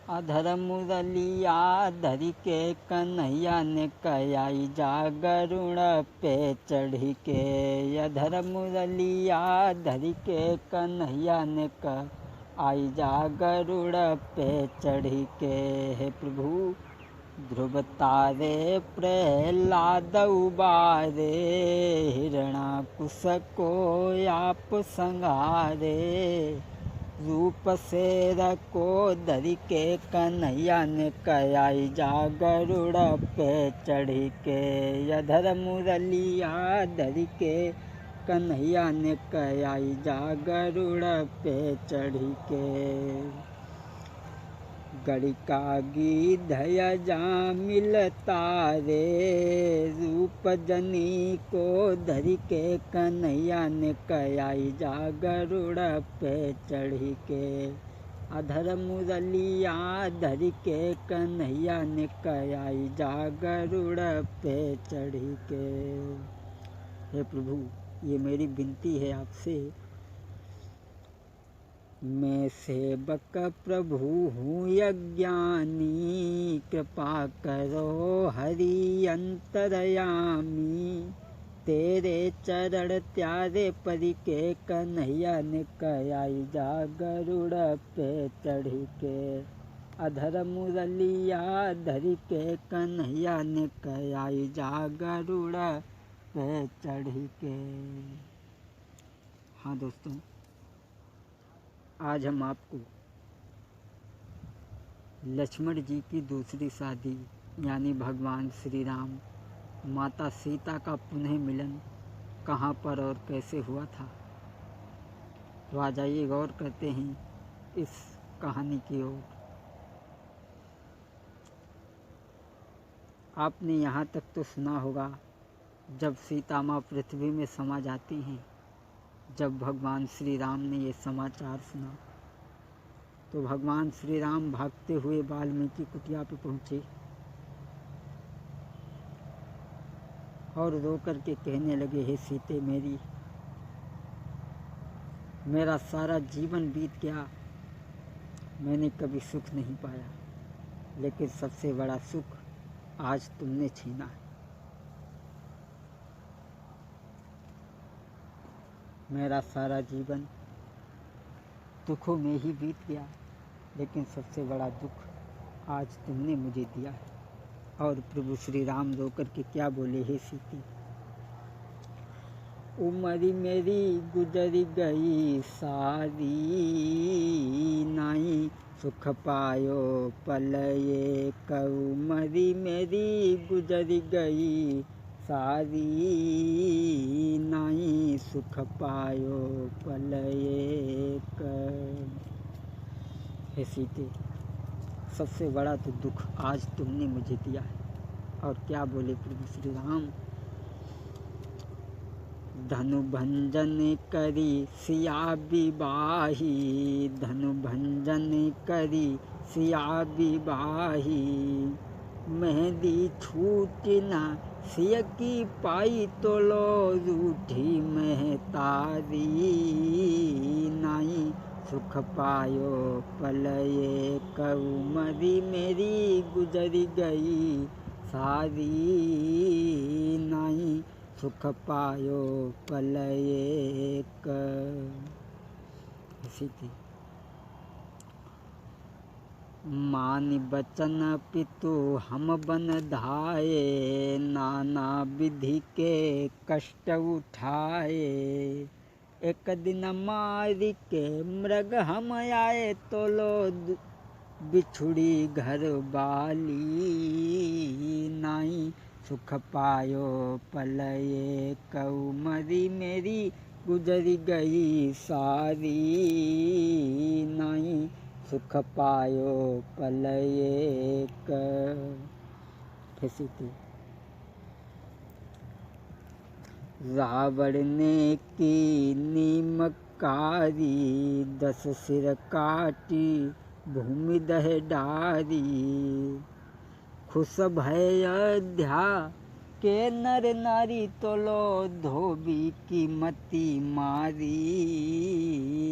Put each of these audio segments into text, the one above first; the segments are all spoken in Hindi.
अधर मुरलिया धरी के कन्हैया ने कयाई जा गरुड़ पे चढ़ी के। अधर मुरलिया धरी के कन्हैया ने आई जा गरुड़ पे चढ़ी के। हे प्रभु ध्रुव तारे प्रहलाद उबारे, हिरणाकुश को आप संहारे। रूप शेर को धरी के कन्हैया ने कयाई जा गरुड़ पे चढ़ी के। अधर मुरलिया धरी के कन्हैया ने कयाई जा गरुड़ पे चढ़ी के। गड़िका गिधय जा मिलता रे, रूप जनी को धरी के कन्हैया ने कयाई जा गरुड़ पे चढ़ी के। अधर मुरलिया धरी के कन्हैया ने कयाई जा गरुड़ पे चढ़ी के। हे प्रभु ये मेरी विनती है आपसे, मैं सेवक प्रभु हूँ अज्ञानी, कृपा करो हरि अंतरयामी। तेरे चरण त्यारे परी के कन्हैया ने कयाई जा गरुड़ पे चढ़ी के। अधर मुरलिया धरी के कन्हैया ने कयाई जा गरुड़ पे चढ़ी के। हाँ दोस्तों, आज हम आपको लक्ष्मण जी की दूसरी शादी यानी भगवान श्री राम माता सीता का पुनः मिलन कहाँ पर और कैसे हुआ था, तो आ जाइए गौर करते हैं इस कहानी की ओर। आपने यहाँ तक तो सुना होगा, जब सीता माँ पृथ्वी में समा जाती हैं, जब भगवान श्री राम ने ये समाचार सुना तो भगवान श्री राम भागते हुए वाल्मीकि कुटिया पे पहुँचे और रो कर के कहने लगे, हे सीते मेरी, मेरा सारा जीवन बीत गया, मैंने कभी सुख नहीं पाया, लेकिन सबसे बड़ा सुख आज तुमने छीना है। मेरा सारा जीवन दुखों में ही बीत गया, लेकिन सबसे बड़ा दुख आज तुमने मुझे दिया है। और प्रभु श्री राम रो कर के क्या बोले, हे सीते, उमरी मेरी गुजरी गई सारी, नाई सुख पायो पल एक। उमरी मेरी गुजरी गई सारी, नाई सुख पायो पल एक। हे सीते, सबसे बड़ा तो दुख आज तुमने मुझे दिया है। और क्या बोले प्रभु श्री राम, धनु भंजन करी सिया विवाही, धनु भंजन करी सिया विवाही। मेहंदी छूट ना सिय की पाई, तो लो रूठी महतारी। नाई सुख पायो पल एक, उमरी मेरी गुजरी गई सारी। नाई सुख पायो पल एक। सीते, मानि बचन पितु हम बन धाये, नाना विधि के कष्ट उठाए। एक दिन मारी के मृग हम आए, तो लो बिछुड़ी घर बाली। नाई सुख पायो पल एक, उमरी मेरी गुजरी गई सारी। नाई सुख पायो पल एक। सीते, रावण ने की नीमकारी, 10 सिर काटी भूमि दह डारी। खुश भय अयोध्या के नर नारी, तो लो धोबी की मति मारी।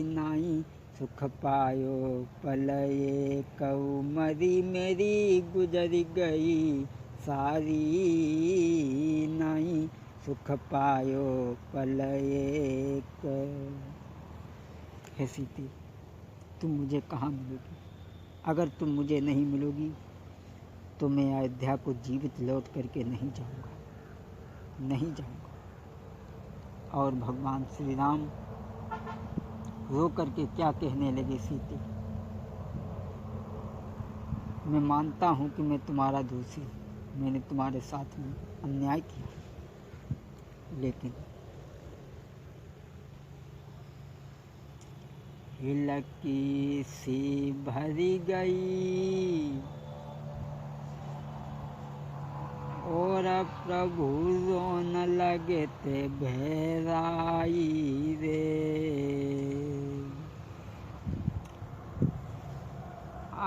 नाई सुख पायो पल एक उमरी मेरी गुजर गई सारी नहीं। सुख पायो पल एक। हे सीते, तुम मुझे कहाँ मिलोगी? अगर तुम मुझे नहीं मिलोगी तो मैं अयोध्या को जीवित लौट करके नहीं जाऊंगा। और भगवान श्री राम रो करके क्या कहने लगे, सीते, मैं मानता हूँ कि मैं तुम्हारा दोषी, मैंने तुम्हारे साथ में अन्याय किया, लेकिन हिलकी सी भरी गई और प्रभु रोन लगे ते भैराई रे।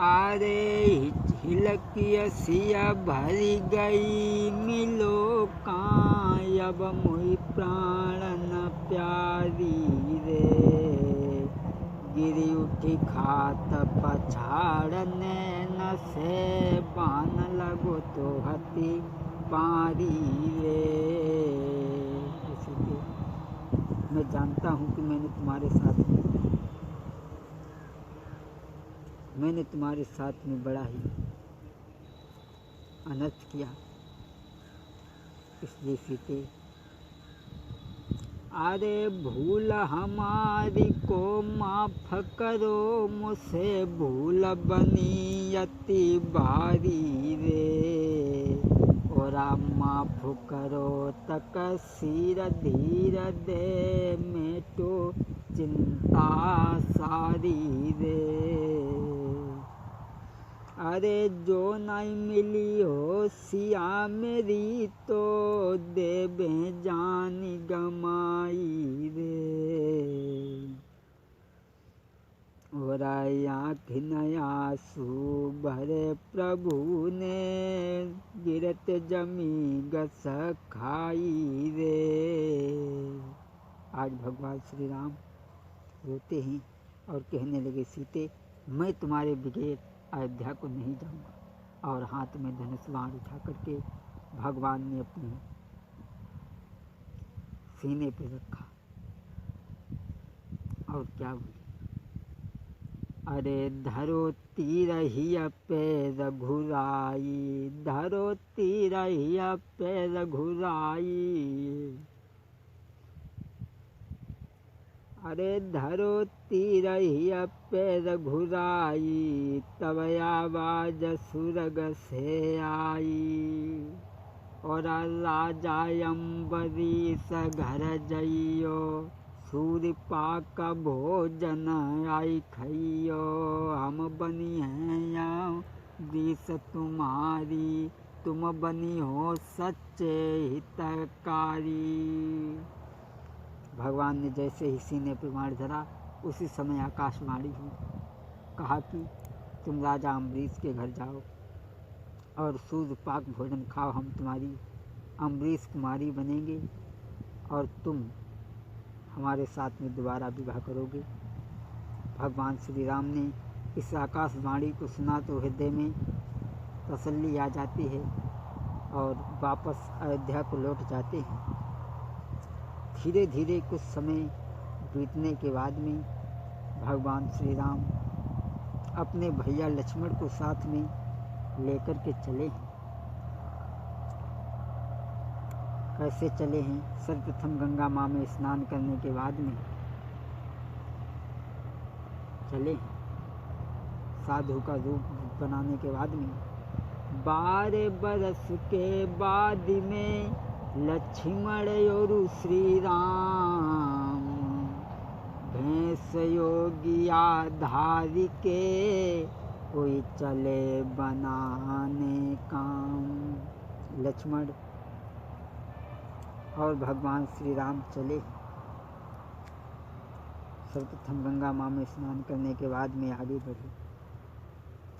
अरे हिलकी सिया भरी गई मिलो कायब मुई प्राण न प्यारी रे। गिरी उठी खात पछाड़ने न से बान लगो तो हती पारी रे। मैं जानता हूँ कि मैंने तुम्हारे साथ में बड़ा ही अनर्थ किया, इसलिए सीते अरे भूल हमारी को माफ करो, मुझसे भूल बनी अति भारी रे। और माफ करो तक सिर धीर दे मेटो चिंता सारी रे। अरे जो नहीं मिली हो सिया मेरी तो देवे जानी गमाई रे। और आँख नयासू भरे प्रभु ने गिरत जमी गस खाई रे। आज भगवान श्री राम रोते हैं और कहने लगे, सीते, मैं तुम्हारे बगैर अयोध्या को नहीं जाऊंगा। और हाथ में धनुष बाण उठा करके भगवान ने अपने सीने पे रखा और क्या बोले, अरे धरो तीर ही पे रघुराई, धरो तीर ही पे रघुराई। अरे धरो तीर ही पे रघुराई, तब आवाज सुरग से आई। और राजा अम्बरीश घर जइयो, सूर्य पाक भोजन आई खइयो। हम बनी हैं बीस तुम्हारी, तुम बनी हो सच्चे हितकारी। भगवान ने जैसे ही सीने पर बाण धरा, उसी समय आकाशवाणी हुई, कहा कि तुम राजा अम्बरीश के घर जाओ और सूर्य पाक भोजन खाओ, हम तुम्हारी अम्बरीश कुमारी बनेंगे और तुम हमारे साथ में दोबारा विवाह करोगे। भगवान श्री राम ने इस आकाशवाणी को सुना तो हृदय में तसल्ली आ जाती है और वापस अयोध्या को लौट जाते हैं। धीरे धीरे कुछ समय बीतने के बाद में भगवान श्री राम अपने भैया लक्ष्मण को साथ में लेकर के चले हैं। कैसे चले हैं? सर्वप्रथम गंगा माँ में स्नान करने के बाद में चले हैं, साधु का रूप बनाने के बाद में। 12 बरस के बाद में लक्ष्मण और श्री राम, भैंस योगिया धारी के कोई चले बनाने काम। लक्ष्मण और भगवान श्री राम चले। सर्वप्रथम गंगा माँ में स्नान करने के बाद में आगे बढ़े।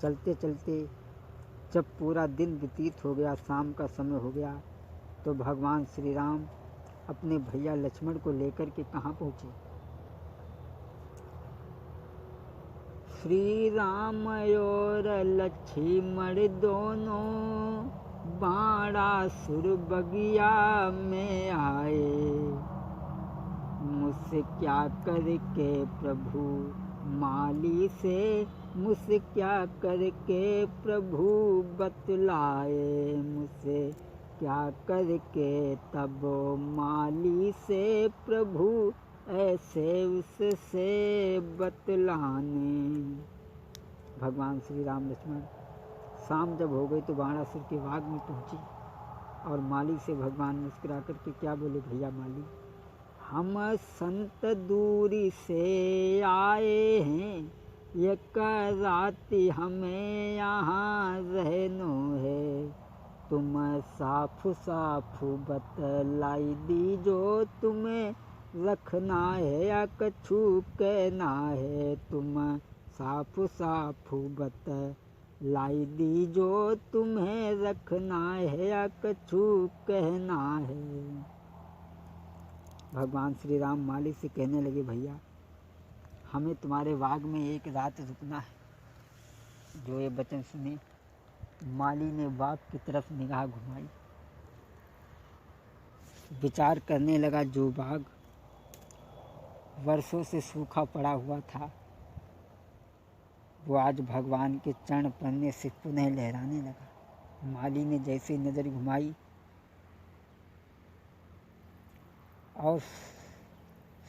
चलते चलते जब पूरा दिन व्यतीत हो गया, शाम का समय हो गया, तो भगवान श्री राम अपने भैया लक्ष्मण को लेकर के कहाँ पहुँचे? श्री राम और लक्ष्मण दोनों बाणासुर बगिया में आए। मुझसे क्या करके प्रभु माली से, मुझसे क्या करके प्रभु बतलाए। मुझसे क्या करके तब माली से प्रभु ऐसे उससे बतलाने। भगवान श्री राम लक्ष्मण शाम जब हो गई तो बाणासुर के बाग में पहुँची और माली से भगवान मुस्कुरा करके क्या बोले, भैया माली, हम संत दूरी से आए हैं, एक रात हमें यहाँ रहनो है। तुम साफ साफ बतलाई दी जो तुम्हें रखना है या कछु कहना है। तुम साफ साफ बतलाई दी जो तुम्हें रखना है या कछु कहना है। भगवान श्री राम माली से कहने लगे, भैया हमें तुम्हारे बाग में एक रात रुकना है। जो ये वचन सुने माली ने बाग की तरफ निगाह घुमाई, विचार करने लगा। जो बाग वर्षों से सूखा पड़ा हुआ था वो आज भगवान के चरण पड़ने से पुनः लहराने लगा। माली ने जैसे नज़र घुमाई और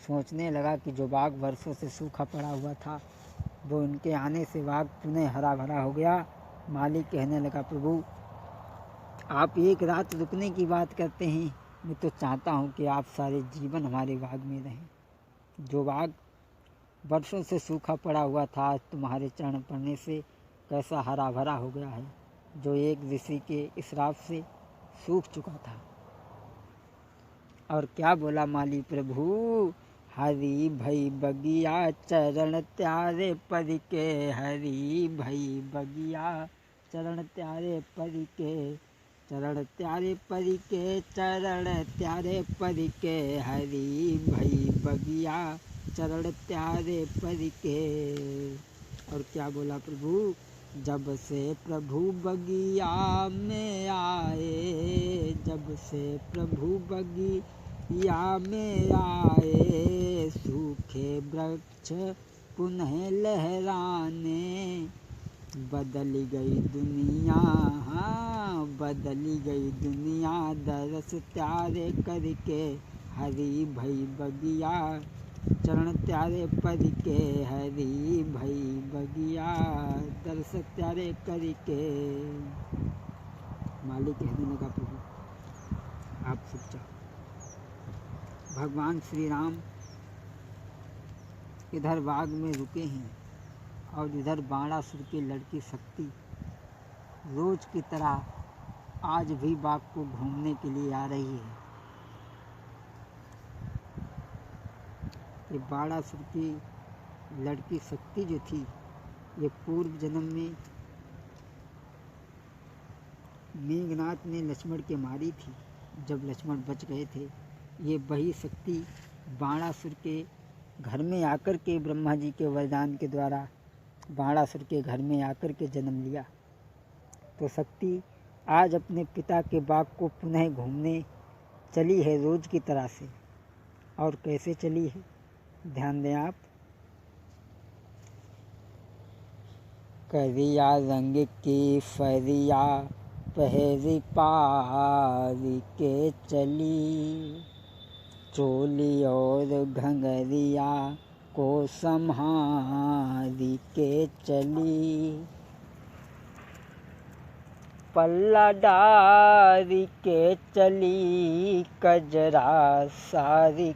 सोचने लगा कि जो बाग वर्षों से सूखा पड़ा हुआ था वो उनके आने से बाग पुनः हरा भरा हो गया। माली कहने लगा, प्रभु आप एक रात रुकने की बात करते हैं, मैं तो चाहता हूँ कि आप सारे जीवन हमारे बाग में रहें। जो बाग वर्षों से सूखा पड़ा हुआ था आज तुम्हारे चरण पड़ने से कैसा हरा भरा हो गया है, जो एक ऋषि के श्राप से सूख चुका था। और क्या बोला माली, प्रभु हरी भई बगिया चरण त्यारे पद के, हरी भई बगिया चरण त्यारे पद के, चरण त्यारे पद के, चरण त्यारे पद के, हरी भई बगिया चरण त्यारे पद के। और क्या बोला प्रभु, जब से प्रभु बगिया में आए, जब से प्रभु बगिया में आए, सूखे वृक्ष पुनः लहराने, बदल गई दुनिया, हाँ बदली गई दुनिया दरस त्यारे करके, हरी भई बगिया चरण त्यारे पद के, हरी भई बगिया दरस त्यारे करके। माली कहने लगा, प्रभु आप सुख जाओ। भगवान श्री राम इधर बाग में रुके हैं और इधर बाणासुर की लड़की शक्ति रोज की तरह आज भी बाग को घूमने के लिए आ रही है। ये बाणासुर की लड़की शक्ति जो थी ये पूर्व जन्म में मेघनाथ ने लक्ष्मण के मारी थी। जब लक्ष्मण बच गए थे ये वही शक्ति बाणासुर के घर में आकर के ब्रह्मा जी के वरदान के द्वारा बाणासुर के घर में आकर के जन्म लिया। तो शक्ति आज अपने पिता के बाग को पुनः घूमने चली है रोज की तरह से। और कैसे चली है ध्यान दें आप। करिया रंग की फरिया पहरी पारी के चली, चोली और घंगरिया को संहारी के चली, पल्ला डारी के चली, कजरा सारी